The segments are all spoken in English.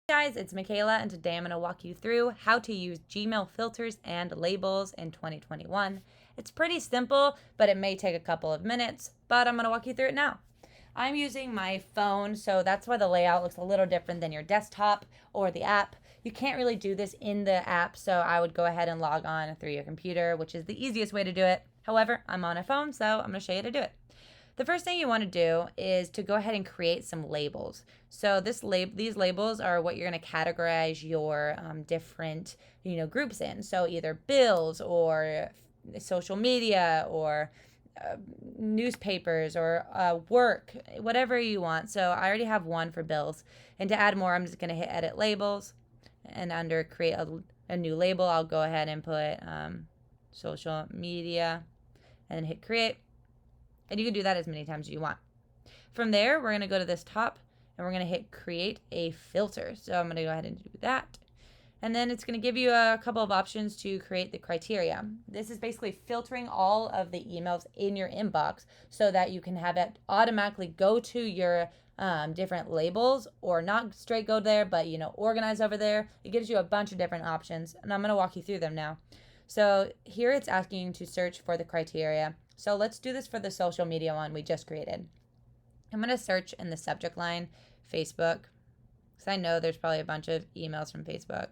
Guys, it's Michaela, and today I'm going to walk you through how to use Gmail filters and labels in 2021. It's pretty simple, but it may take a couple of minutes, but I'm going to walk you through it now. I'm using my phone, so that's why the layout looks a little different than your desktop or the app. You can't really do this in the app, so I would go ahead and log on through your computer, which is the easiest way to do it. However, I'm on a phone, so I'm going to show you how to do it. The first thing you want to do is to go ahead and create some labels. So these labels are what you're going to categorize your different groups in. So either bills or social media or newspapers or work, whatever you want. So I already have one for bills. And to add more, I'm just going to hit edit labels. And under create a new label, I'll go ahead and put social media and then hit create. And you can do that as many times as you want. From there, we're going to go to this top and we're going to hit create a filter. So I'm going to go ahead and do that. And then it's going to give you a couple of options to create the criteria. This is basically filtering all of the emails in your inbox so that you can have it automatically go to your different labels, or not straight go there, but organize over there. It gives you a bunch of different options, and I'm going to walk you through them now. So here it's asking you to search for the criteria. So let's do this for the social media one we just created. I'm going to search in the subject line, Facebook, because I know there's probably a bunch of emails from Facebook.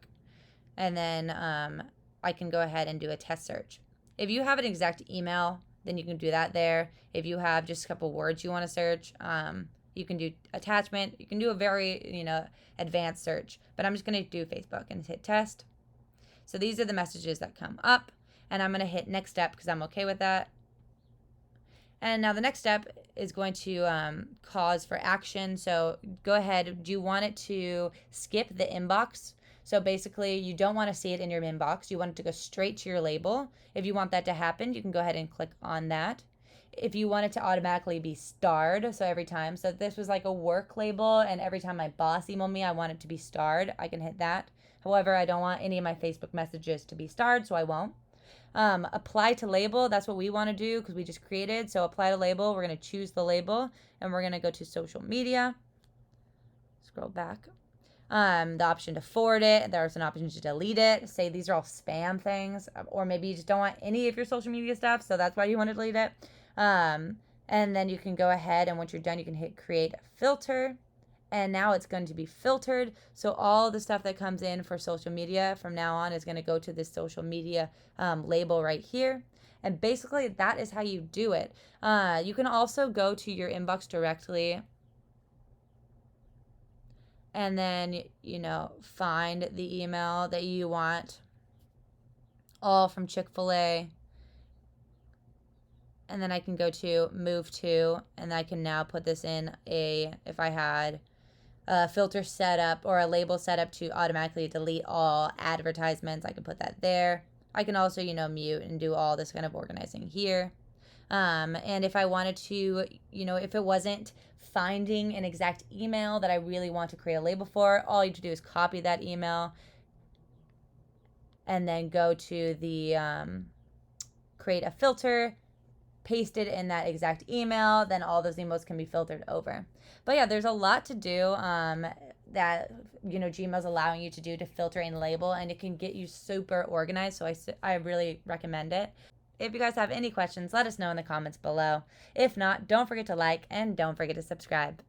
And then I can go ahead and do a test search. If you have an exact email, then you can do that there. If you have just a couple words you want to search, you can do attachment. You can do a very, advanced search. But I'm just going to do Facebook and hit test. So these are the messages that come up. And I'm going to hit next step because I'm okay with that. And now the next step is going to cause for action. So go ahead. Do you want it to skip the inbox? So basically, you don't want to see it in your inbox. You want it to go straight to your label. If you want that to happen, you can go ahead and click on that. If you want it to automatically be starred, so every time. So this was like a work label, and every time my boss emailed me, I want it to be starred. I can hit that. However, I don't want any of my Facebook messages to be starred, so I won't. Apply to label, that's what we want to do because we just created. So apply to label, we're going to choose the label and we're going to go to social media. Scroll back. The option to forward it, there's an option to delete it. Say these are all spam things, or maybe you just don't want any of your social media stuff, so that's why you want to delete it. And then you can go ahead, and once you're done, you can hit create a filter. And now it's going to be filtered. So all the stuff that comes in for social media from now on is going to go to this social media label right here. And basically that is how you do it. You can also go to your inbox directly and then, find the email that you want, all from Chick-fil-A. And then I can go to move to, and I can now put this in if I had a filter set up or a label set up to automatically delete all advertisements, I can put that there. I can also, mute and do all this kind of organizing here. And if I wanted to, if it wasn't finding an exact email that I really want to create a label for, all you have to do is copy that email and then go to the create a filter, paste it in that exact email, then all those emails can be filtered over. But yeah, there's a lot to do that Gmail's allowing you to do to filter and label, and it can get you super organized. So I really recommend it. If you guys have any questions, let us know in the comments below. If not, don't forget to like and don't forget to subscribe.